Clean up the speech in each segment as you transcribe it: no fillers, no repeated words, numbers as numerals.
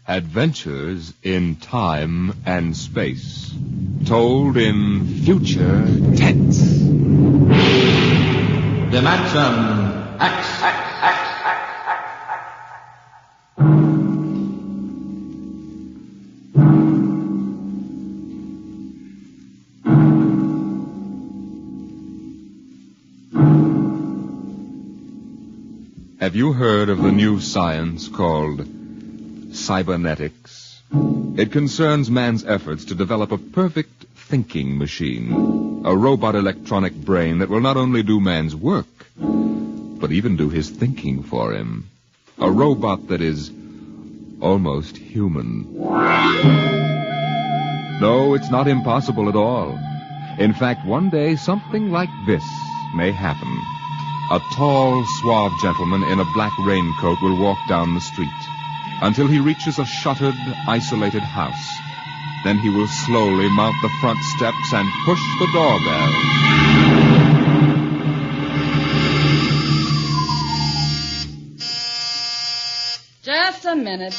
Adventures in Time and Space. Told in future tense. Dimension X. Have you heard of the new science called cybernetics? It concerns man's efforts to develop a perfect thinking machine, a robot electronic brain that will not only do man's work, but even do his thinking for him. A robot that is almost human. No, it's not impossible at all. In fact, one day something like this may happen. A tall, suave gentleman in a black raincoat will walk down the street until he reaches a shuttered, isolated house. Then he will slowly mount the front steps and push the doorbell. Just a minute.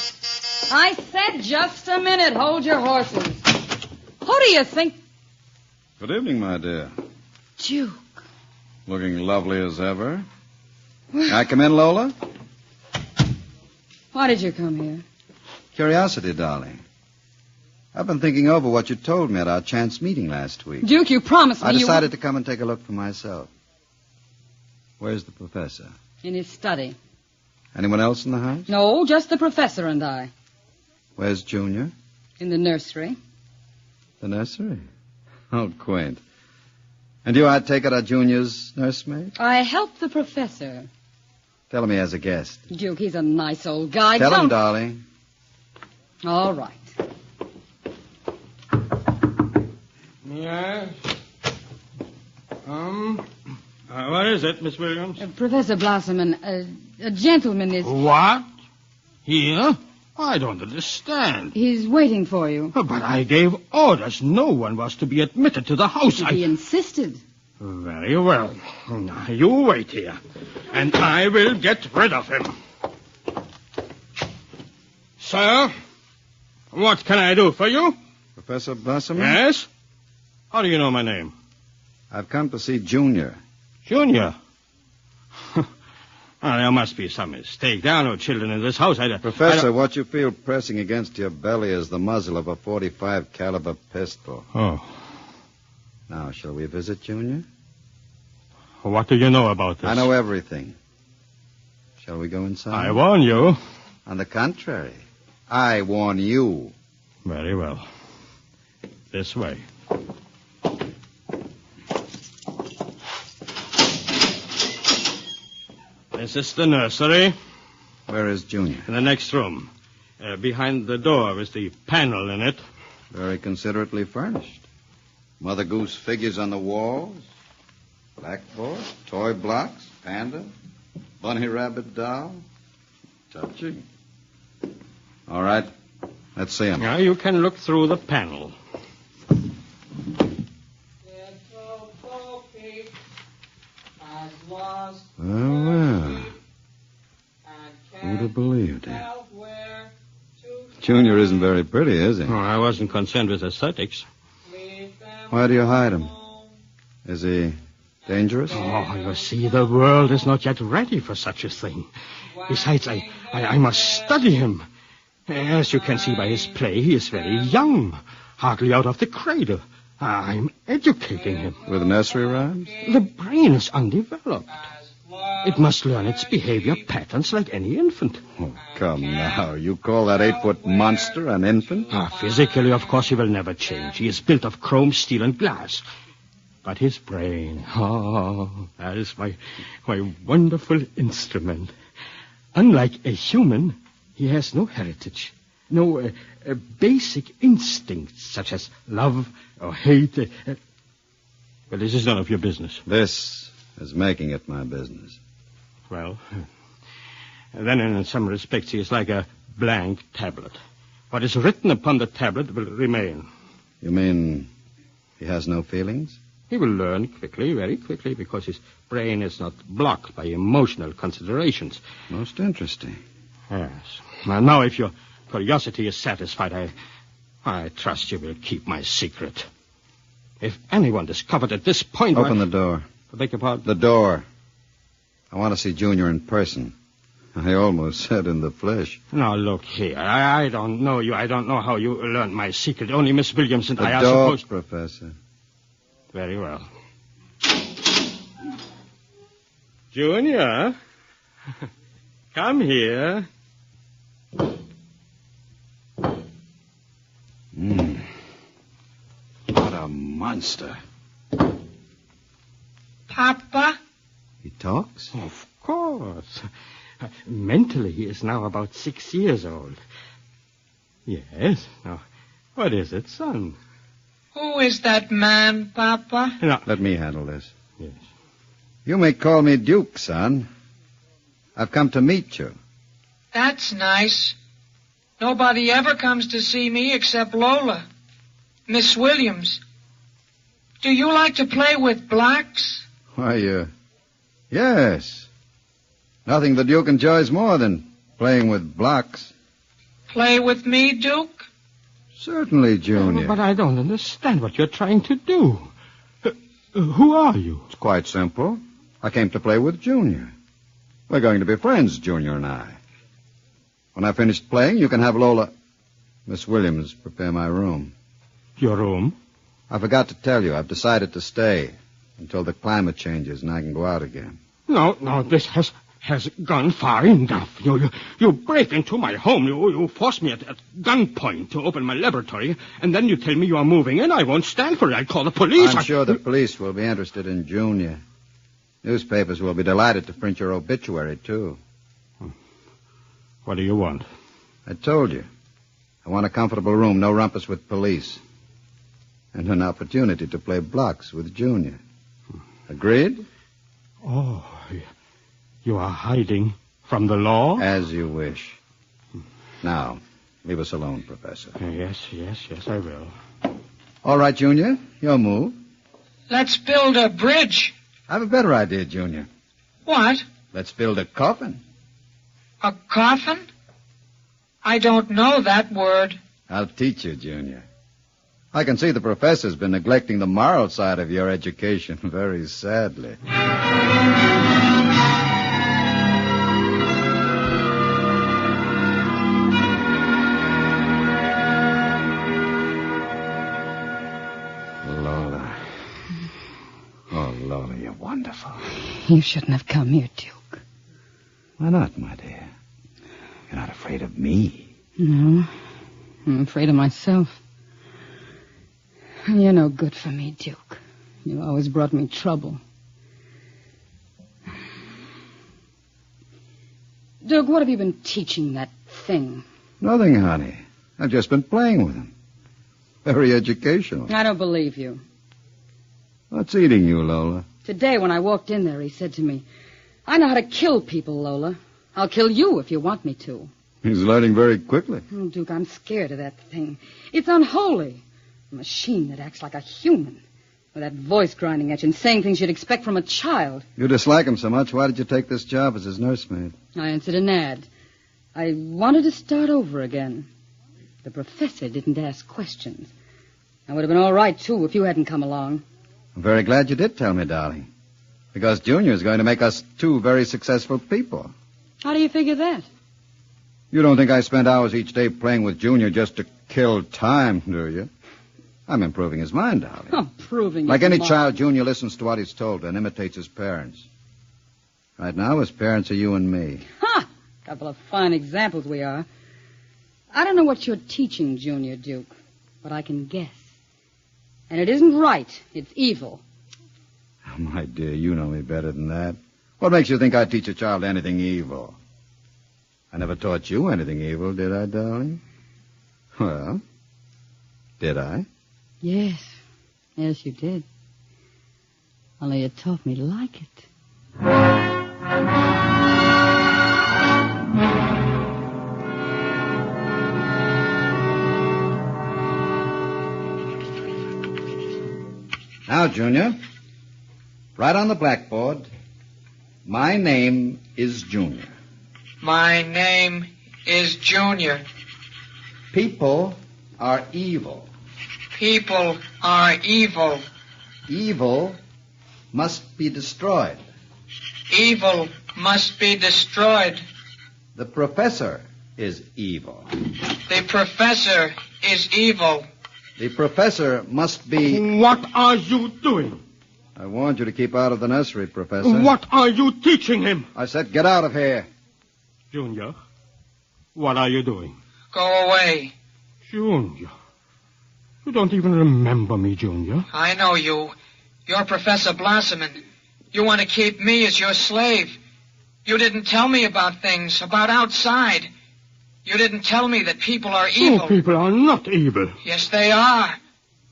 I said just a minute. Hold your horses. Who do you think? Good evening, my dear. Duke. Looking lovely as ever. May I come in, Lola? Why did you come here? Curiosity, darling. I've been thinking over what you told me at our chance meeting last week. Duke, you promised me I decided to come and take a look for myself. Where's the professor? In his study. Anyone else in the house? No, just the professor and I. Where's Junior? In the nursery. The nursery? Oh, quaint. And you, I take it, are Junior's nursemaid? I helped the professor. Tell him he has a guest. Duke, he's a nice old guy. Tell him, darling. All right. Yes. What is it, Miss Williams? Professor Blossoman, a gentleman is... What? Here? I don't understand. He's waiting for you. But I gave orders. No one was to be admitted to the house. He insisted. Very well. Now, you wait here, and I will get rid of him. Sir, what can I do for you? Professor Blossom? Yes? How do you know my name? I've come to see Junior. Junior? There must be some mistake. There are no children in this house. Professor, what you feel pressing against your belly is the muzzle of a .45 caliber pistol. Oh. Now, shall we visit Junior? What do you know about this? I know everything. Shall we go inside? I warn you. On the contrary, I warn you. Very well. This way. This is the nursery. Where is Junior? In the next room. Behind the door is the panel in it. Very considerately furnished. Mother Goose figures on the walls. Blackboard, toy blocks, panda, bunny rabbit doll. Touching. All right. Let's see him. Now you can look through the panel. Well. Who'd have believed it? Junior isn't very pretty, is he? Oh, I wasn't concerned with aesthetics. Why do you hide him? Is he dangerous? Oh, you see, the world is not yet ready for such a thing. Besides, I must study him. As you can see by his play, he is very young, hardly out of the cradle. I'm educating him. With nursery rhymes? The brain is undeveloped. It must learn its behavior patterns like any infant. Oh, come now. You call that 8-foot monster an infant? Physically, of course, he will never change. He is built of chrome, steel, and glass. But his brain, that is my wonderful instrument. Unlike a human, he has no heritage, no basic instincts such as love or hate. Well, this is none of your business. This is making it my business. Well, then in some respects he is like a blank tablet. What is written upon the tablet will remain. You mean he has no feelings? He will learn quickly, very quickly, because his brain is not blocked by emotional considerations. Most interesting. Yes. Now, if you curiosity is satisfied, I trust you will keep my secret. If anyone discovered at this point... Open the door. I beg your pardon? The door. I want to see Junior in person. I almost said in the flesh. Now, look here. I don't know you. I don't know how you learned my secret. Only Miss Williams and I are supposed... supposed... Professor. Very well. Junior, come here. What a monster. Papa? He talks? Of course. Mentally, he is now about 6 years old. Yes. Now, what is it, son? Who is that man, Papa? Now, Let me handle this. yes. You may call me Duke, son. I've come to meet you. That's nice. Nobody ever comes to see me except Lola. Miss Williams. Do you like to play with blacks? Why, yes. Nothing the Duke enjoys more than playing with blocks. Play with me, Duke? Certainly, Junior. But I don't understand what you're trying to do. Who are you? It's quite simple. I came to play with Junior. We're going to be friends, Junior and I. When I finished playing, you can have Lola... Miss Williams prepare my room. Your room? I forgot to tell you, I've decided to stay until the climate changes and I can go out again. No, this has gone far enough. You break into my home. You force me at gunpoint to open my laboratory, and then you tell me you are moving in. I won't stand for it. I'll call the police. I'm sure the police will be interested in Junior. Newspapers will be delighted to print your obituary, too. What do you want? I told you. I want a comfortable room, no rumpus with police. And an opportunity to play blocks with Junior. Agreed? Oh, you are hiding from the law? As you wish. Now, leave us alone, Professor. Yes, I will. All right, Junior, your move. Let's build a bridge. I have a better idea, Junior. What? Let's build a coffin. A coffin? I don't know that word. I'll teach you, Junior. I can see the professor's been neglecting the moral side of your education very sadly. Lola. Oh, Lola, you're wonderful. You shouldn't have come here, Duke. Why not, my dear? You're not afraid of me. No, I'm afraid of myself. You're no good for me, Duke. You always brought me trouble. Duke, what have you been teaching that thing? Nothing, honey. I've just been playing with him. Very educational. I don't believe you. What's eating you, Lola? Today, when I walked in there, he said to me, I know how to kill people, Lola. I'll kill you if you want me to. He's learning very quickly. Oh, Duke, I'm scared of that thing. It's unholy. A machine that acts like a human. With that voice grinding at you and saying things you'd expect from a child. You dislike him so much, why did you take this job as his nursemaid? I answered an ad. I wanted to start over again. The professor didn't ask questions. I would have been all right, too, if you hadn't come along. I'm very glad you did tell me, darling. Because Junior is going to make us two very successful people. How do you figure that? You don't think I spend hours each day playing with Junior just to kill time, do you? I'm improving his mind, darling. Improving Like his any mind. child, Junior listens to what he's told and imitates his parents. Right now, his parents are you and me. Ha! Couple of fine examples we are. I don't know what you're teaching, Junior, Duke, but I can guess. And it isn't right. It's evil. Oh, my dear, you know me better than that. What makes you think I teach a child anything evil? I never taught you anything evil, did I, darling? Well, did I? Yes. Yes, you did. Only you taught me to like it. Now, Junior, right on the blackboard, my name is Junior. My name is Junior. People are evil. People are evil. Evil must be destroyed. Evil must be destroyed. The professor is evil. The professor is evil. The professor must be... What are you doing? I warned you to keep out of the nursery, Professor. What are you teaching him? I said get out of here. Junior, what are you doing? Go away. Junior, you don't even remember me, Junior. I know you. You're Professor Blossomon. You want to keep me as your slave. You didn't tell me about things, about outside. You didn't tell me that people are evil. Oh, people are not evil. Yes, they are.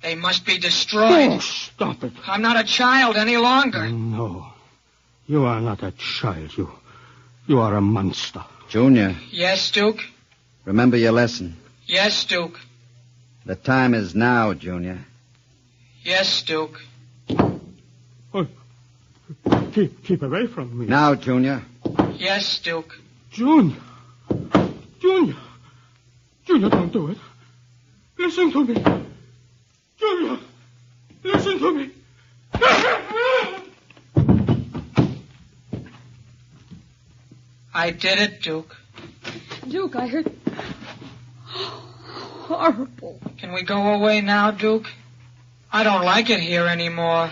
They must be destroyed. Oh, stop it. I'm not a child any longer. No, you are not a child. You are a monster. Junior, Yes, Duke? remember your lesson. Yes, Duke. The time is now, Junior. Yes, Duke. Oh, keep away from me. Now, Junior. Yes, Duke. Junior. Junior, don't do it. Listen to me. Junior, listen to me. I did it, Duke. Duke, I heard... Horrible. Can we go away now, Duke? I don't like it here anymore.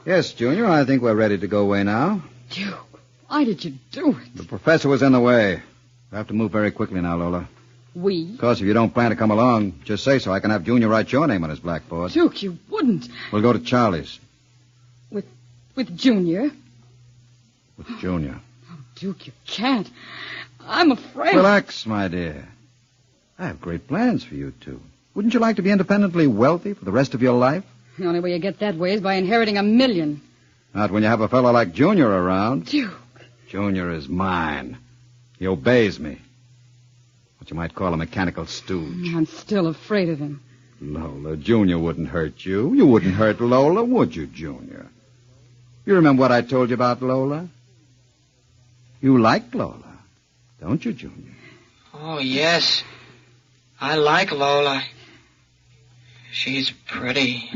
Yes, Junior, I think we're ready to go away now. Duke, why did you do it? The professor was in the way. We have to move very quickly now, Lola. We? Of course, if you don't plan to come along, just say so. I can have Junior write your name on his blackboard. Duke, you wouldn't. We'll go to Charlie's With Junior? with Junior. Duke, you can't. I'm afraid. Relax, my dear. I have great plans for you two. Wouldn't you like to be independently wealthy for the rest of your life? The only way you get that way is by inheriting $1 million. Not when you have a fellow like Junior around. Duke. Junior is mine. He obeys me. What you might call a mechanical stooge. I'm still afraid of him. Lola, Junior wouldn't hurt you. You wouldn't hurt Lola, would you, Junior? You remember what I told you about Lola? You like Lola, don't you, Junior? Oh, yes. I like Lola. She's pretty.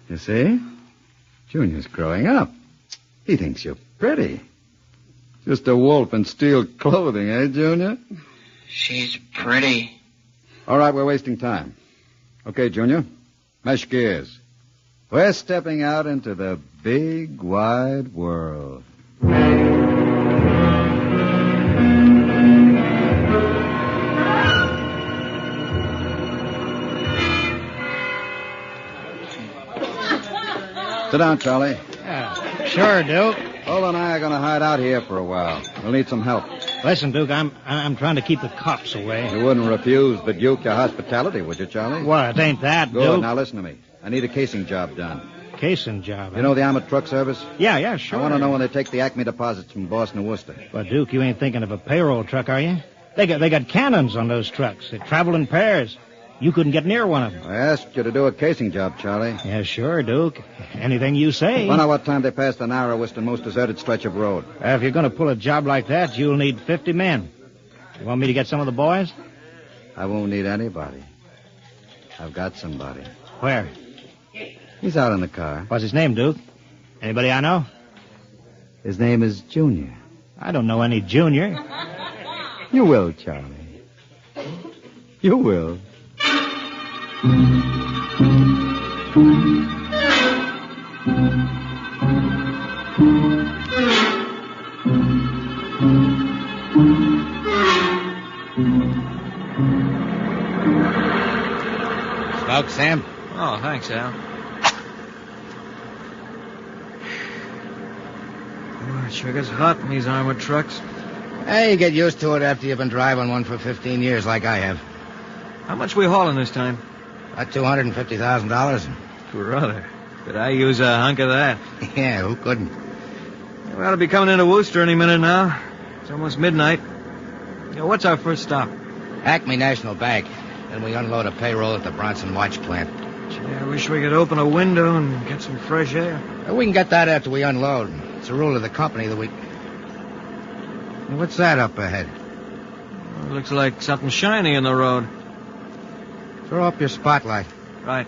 You see? Junior's growing up. He thinks you're pretty. Just a wolf in steel clothing, eh, Junior? She's pretty. All right, we're wasting time. Okay, Junior, mesh gears. We're stepping out into the big, wide world. Sit down, Charlie. Sure, Duke. Lola and I are going to hide out here for a while. We'll need some help. Listen, Duke, I'm trying to keep the cops away. You wouldn't refuse the Duke your hospitality, would you, Charlie? What? Ain't that, Good. Duke? Now listen to me. I need a casing job done. Casing job. You know the Armored Truck Service? Yeah, sure. I want to know when they take the Acme deposits from Boston and Worcester. But, Duke, you ain't thinking of a payroll truck, are you? They got cannons on those trucks. They travel in pairs. You couldn't get near one of them. I asked you to do a casing job, Charlie. Yeah, sure, Duke. Anything you say. Find out what time they pass the narrowest and most deserted stretch of road. If you're going to pull a job like that, you'll need 50 men. You want me to get some of the boys? I won't need anybody. I've got somebody. Where? He's out in the car. What's his name, Duke? Anybody I know? His name is Junior. I don't know any Junior. You will, Charlie. You will. Smoke, Sam? Oh, thanks, Al. Oh, it sure gets hot in these armored trucks. Hey, you get used to it after you've been driving one for 15 years like I have. How much we hauling this time? About $250,000. Brother, could I use a hunk of that? Yeah, who couldn't? We ought to be coming into Worcester any minute now. It's almost midnight. What's our first stop? Acme National Bank. Then we unload a payroll at the Bronson Watch Plant. Gee, I wish we could open a window and get some fresh air. We can get that after we unload. It's a rule of the company that we... What's that up ahead? Looks like something shiny in the road. Throw up your spotlight. Right.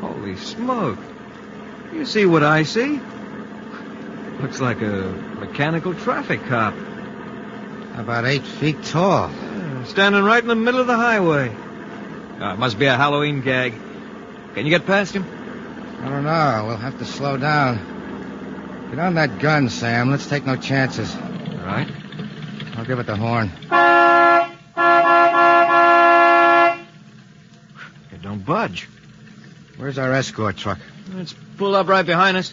Holy smoke. You see what I see? Looks like a mechanical traffic cop. About 8 feet tall. Standing right in the middle of the highway. It must be a Halloween gag. Can you get past him? I don't know. We'll have to slow down. Get on that gun, Sam. Let's take no chances. All right. I'll give it the horn. It don't budge. Where's our escort truck? It's pulled up right behind us.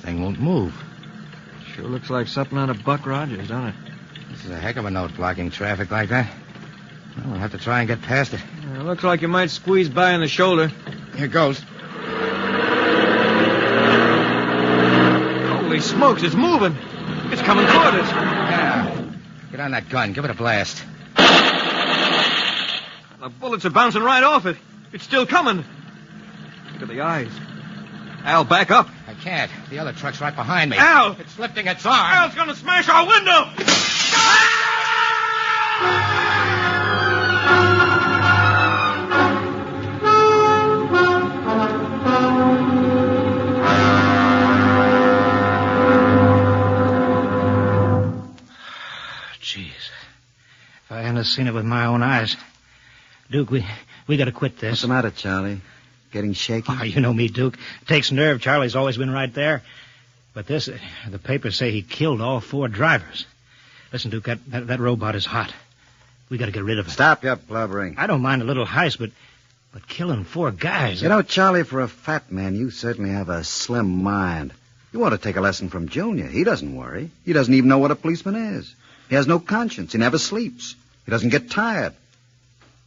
Thing won't move. Sure looks like something out of Buck Rogers, don't it? This is a heck of a note blocking traffic like that. Well, we'll have to try and get past it. Looks like you might squeeze by in the shoulder. Here goes. Holy smokes, it's moving. It's coming toward us. Yeah. Get on that gun. Give it a blast. The bullets are bouncing right off it. It's still coming. Look at the eyes. Al, back up. I can't. The other truck's right behind me. Al! It's lifting its arm. Al's gonna smash our window! Jeez. If I hadn't seen it with my own eyes. Duke, we gotta quit this. What's the matter, Charlie? Getting shaky? Oh, you know me, Duke. It takes nerve. Charlie's always been right there. But this, the papers say he killed all 4 drivers. Listen, Duke, that robot is hot. We gotta get rid of it. Stop your blubbering. I don't mind a little heist, but killing 4 guys... You know, Charlie, for a fat man, you certainly have a slim mind. You ought to take a lesson from Junior. He doesn't worry. He doesn't even know what a policeman is. He has no conscience. He never sleeps. He doesn't get tired.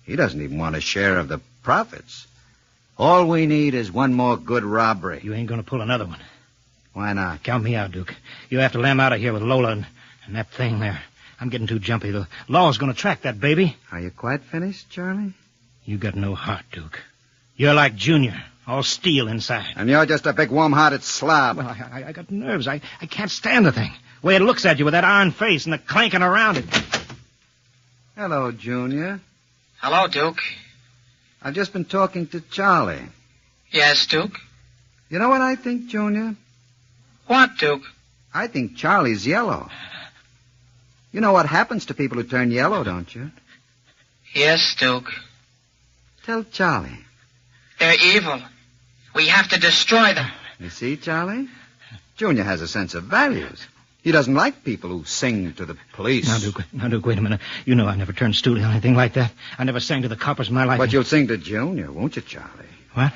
He doesn't even want a share of the profits. All we need is one more good robbery. You ain't gonna pull another one. Why not? Count me out, Duke. You have to lamb out of here with Lola and that thing there. I'm getting too jumpy. The law's gonna track that baby. Are you quite finished, Charlie? You got no heart, Duke. You're like Junior, all steel inside. And you're just a big warm-hearted slob. Well, I got nerves. I can't stand the thing. The way it looks at you with that iron face and the clanking around it. Hello, Junior. Hello, Duke. I've just been talking to Charlie. Yes, Duke? You know what I think, Junior? What, Duke? I think Charlie's yellow. You know what happens to people who turn yellow, don't you? Yes, Duke. Tell Charlie. They're evil. We have to destroy them. You see, Charlie? Junior has a sense of values. He doesn't like people who sing to the police. Now, Duke, wait a minute. You know I never turned stoolie or anything like that. I never sang to the coppers in my life. But you'll sing to Junior, won't you, Charlie? What?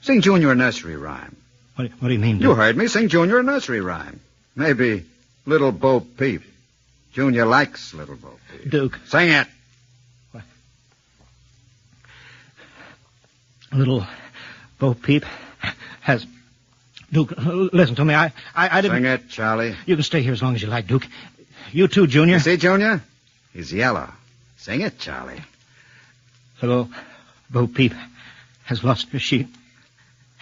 Sing Junior a nursery rhyme. What do you mean, Duke? You heard me. Sing Junior a nursery rhyme. Maybe Little Bo Peep. Junior likes Little Bo Peep. Duke. Sing it. What? Little Bo Peep has... Duke, listen to me. I didn't... Sing it, Charlie. You can stay here as long as you like, Duke. You too, Junior. You see, Junior? He's yellow. Sing it, Charlie. Little Bo Peep has lost her sheep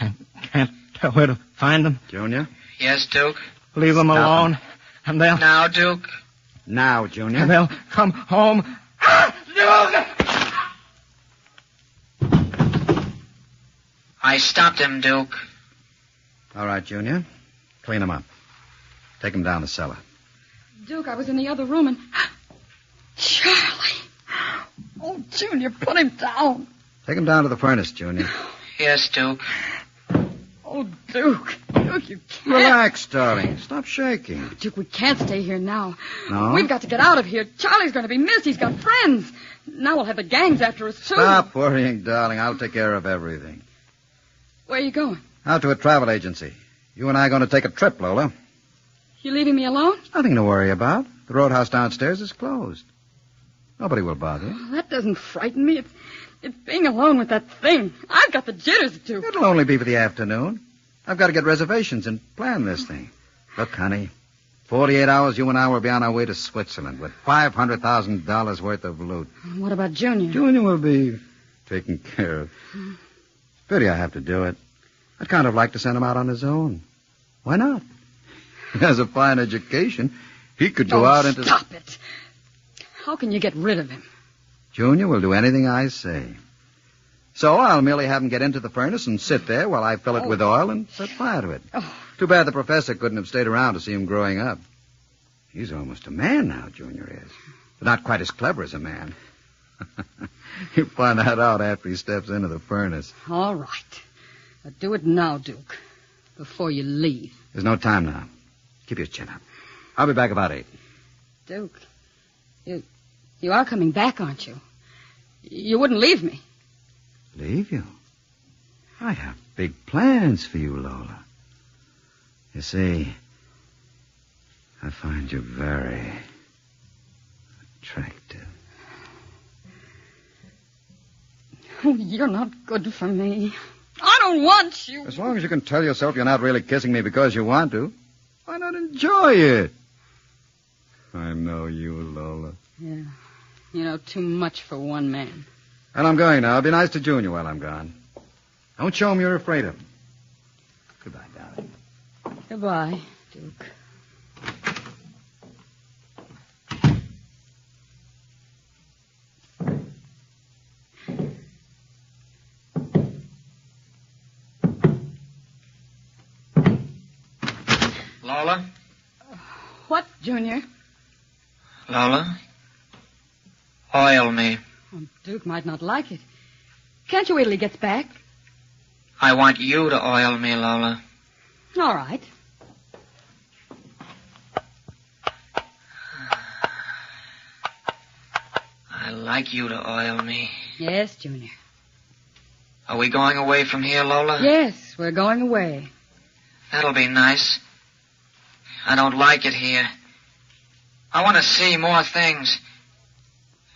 and can't tell where to find them. Junior? Yes, Duke? Leave them alone, and they'll... Now, Duke? Now, Junior. And they'll come home. I stopped him, Duke. All right, Junior. Clean him up. Take him down the cellar. Duke, I was in the other room and... Charlie! Oh, Junior, put him down. Take him down to the furnace, Junior. Yes, Duke. Oh, Duke. Duke, you can't. Relax, darling. Stop shaking. Duke, we can't stay here now. No? We've got to get out of here. Charlie's going to be missed. He's got friends. Now we'll have the gangs after us, too. Stop worrying, darling. I'll take care of everything. Where are you going? Out to a travel agency. You and I are going to take a trip, Lola. You leaving me alone? Nothing to worry about. The roadhouse downstairs is closed. Nobody will bother you. Oh, that doesn't frighten me. It's being alone with that thing. I've got the jitters, Duke. It'll only be for the afternoon. I've got to get reservations and plan this thing. Look, honey, 48 hours, you and I will be on our way to Switzerland with $500,000 worth of loot. What about Junior? Junior will be taken care of. Pity I have to do it. I'd kind of like to send him out on his own. Why not? He has a fine education. He could go out into... Stop it. How can you get rid of him? Junior will do anything I say. So I'll merely have him get into the furnace and sit there while I fill it with oil and set fire to it. Oh. Too bad the professor couldn't have stayed around to see him growing up. He's almost a man now, Junior is. But not quite as clever as a man. He'll find that out after he steps into the furnace. All right. But do it now, Duke, before you leave. There's no time now. Keep your chin up. I'll be back about 8. Duke, you are coming back, aren't you? You wouldn't leave me. Leave you? I have big plans for you, Lola. You see, I find you very attractive. Oh, you're not good for me. I don't want you. As long as you can tell yourself you're not really kissing me because you want to, why not enjoy it? I know you, Lola. Yeah. You know too much for one man. And I'm going now. Be nice to Junior while I'm gone. Don't show him you're afraid of him. Goodbye, darling. Goodbye, Duke. Lola? What, Junior? Lola? Oil me. Oh, Duke might not like it. Can't you wait till he gets back? I want you to oil me, Lola. All right. I like you to oil me. Yes, Junior. Are we going away from here, Lola? Yes, we're going away. That'll be nice. I don't like it here. I want to see more things.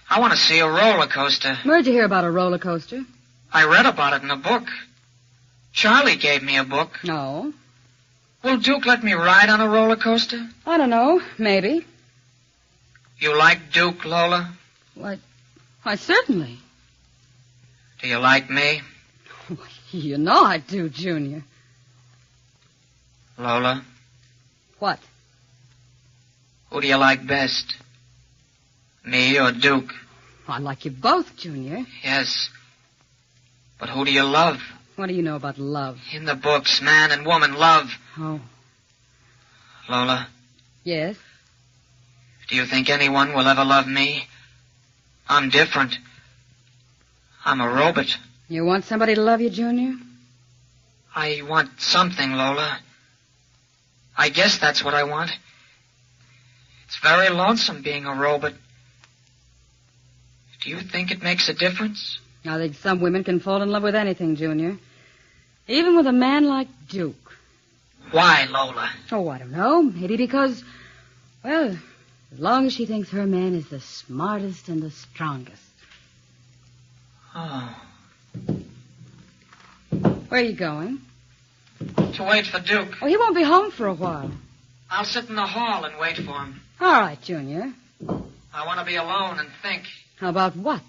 I want to see a roller coaster. Where'd you hear about a roller coaster? I read about it in a book. Charlie gave me a book. No. Will Duke let me ride on a roller coaster? I don't know. Maybe. You like Duke, Lola? Why, certainly. Do you like me? You know I do, Junior. Lola, What? who do you like best? Me or Duke? I like you both, Junior. Yes. But who do you love? What do you know about love? In the books, man and woman love. Oh, Lola, yes. do you think anyone will ever love me? I'm different. I'm a robot. You want somebody to love you, Junior? I want something, Lola. I guess that's what I want. It's very lonesome being a robot. Do you think it makes a difference? I think some women can fall in love with anything, Junior. Even with a man like Duke. Why, Lola? Oh, I don't know. Maybe because, well, as long as she thinks her man is the smartest and the strongest. Oh. Where are you going? To wait for Duke. Oh, he won't be home for a while. I'll sit in the hall and wait for him. All right, Junior. I want to be alone and think. How about what?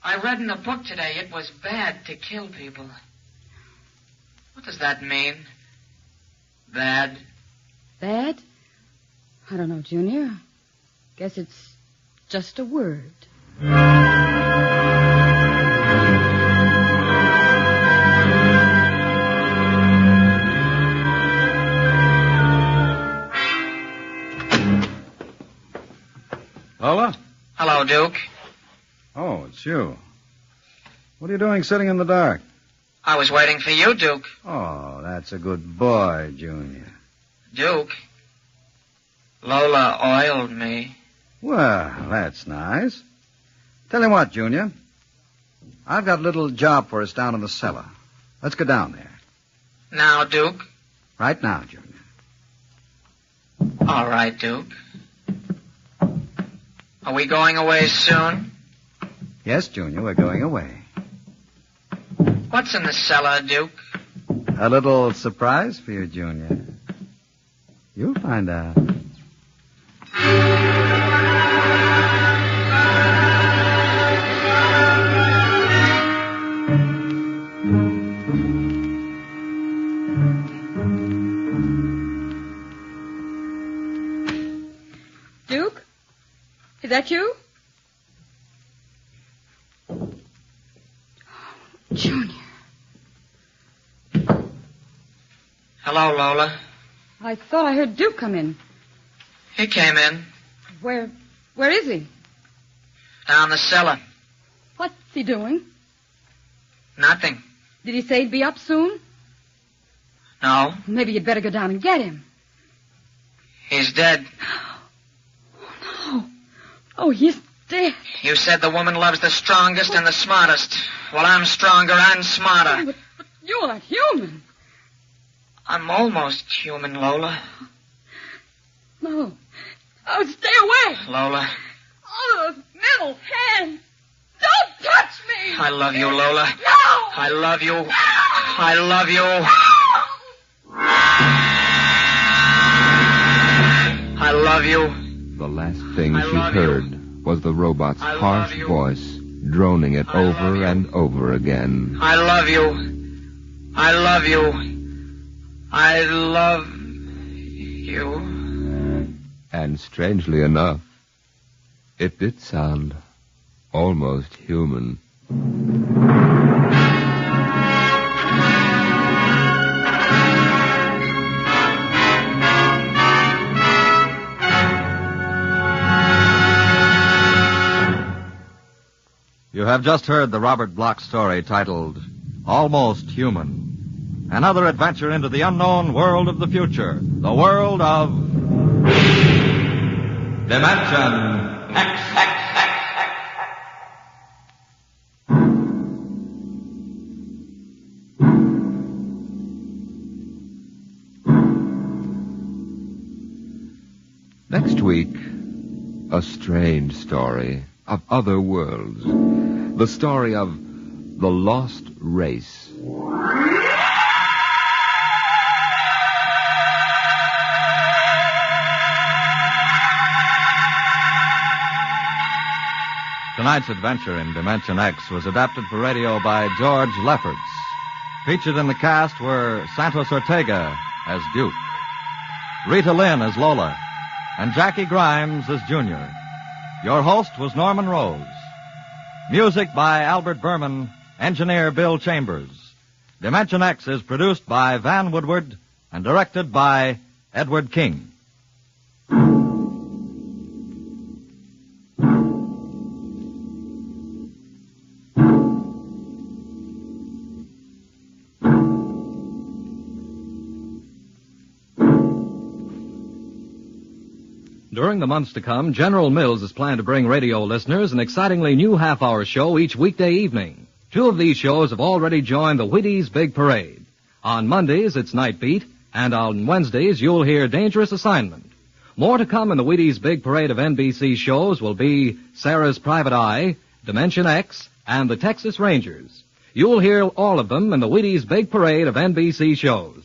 I read in a book today it was bad to kill people. What does that mean? Bad? Bad? I don't know, Junior. Guess it's just a word. Lola? Hello, Duke. Oh, it's you. What are you doing sitting in the dark? I was waiting for you, Duke. Oh, that's a good boy, Junior. Duke, Lola oiled me. Well, that's nice. Tell you what, Junior. I've got a little job for us down in the cellar. Let's go down there. Now, Duke? Right now, Junior. All right, Duke. Are we going away soon? Yes, Junior, we're going away. What's in the cellar, Duke? A little surprise for you, Junior. You'll find out. Is that you? Junior. Hello, Lola. I thought I heard Duke come in. He came in. Where is he? Down the cellar. What's he doing? Nothing. Did he say he'd be up soon? No. Maybe you'd better go down and get him. He's dead. Oh, no. Oh, he's dead. You said the woman loves the strongest and the smartest. Well, I'm stronger and smarter. Oh, but you're not human. I'm almost human, Lola. No. Oh, stay away. Lola. Oh, those metal hands. Don't touch me. I love you, Lola. No. I love you. No. I love you. I love you. The last thing I she love heard was the robot's I love harsh you. voice droning it I love over you. and over again. I love you. I love you. I love you. And strangely enough, it did sound almost human. You have just heard the Robert Bloch story titled Almost Human. Another adventure into the unknown world of the future. The world of Dimension X. Next week, a strange story of other worlds. The story of the lost race. Tonight's adventure in Dimension X was adapted for radio by George Lefferts. Featured in the cast were Santos Ortega as Duke, Rita Lynn as Lola, and Jackie Grimes as Junior. Your host was Norman Rose. Music by Albert Berman, engineer Bill Chambers. Dimension X is produced by Van Woodward and directed by Edward King. During the months to come, General Mills has planned to bring radio listeners an excitingly new half-hour show each weekday evening. Two of these shows have already joined the Wheaties Big Parade. On Mondays, it's Night Beat, and on Wednesdays, you'll hear Dangerous Assignment. More to come in the Wheaties Big Parade of NBC shows will be Sarah's Private Eye, Dimension X, and the Texas Rangers. You'll hear all of them in the Wheaties Big Parade of NBC shows.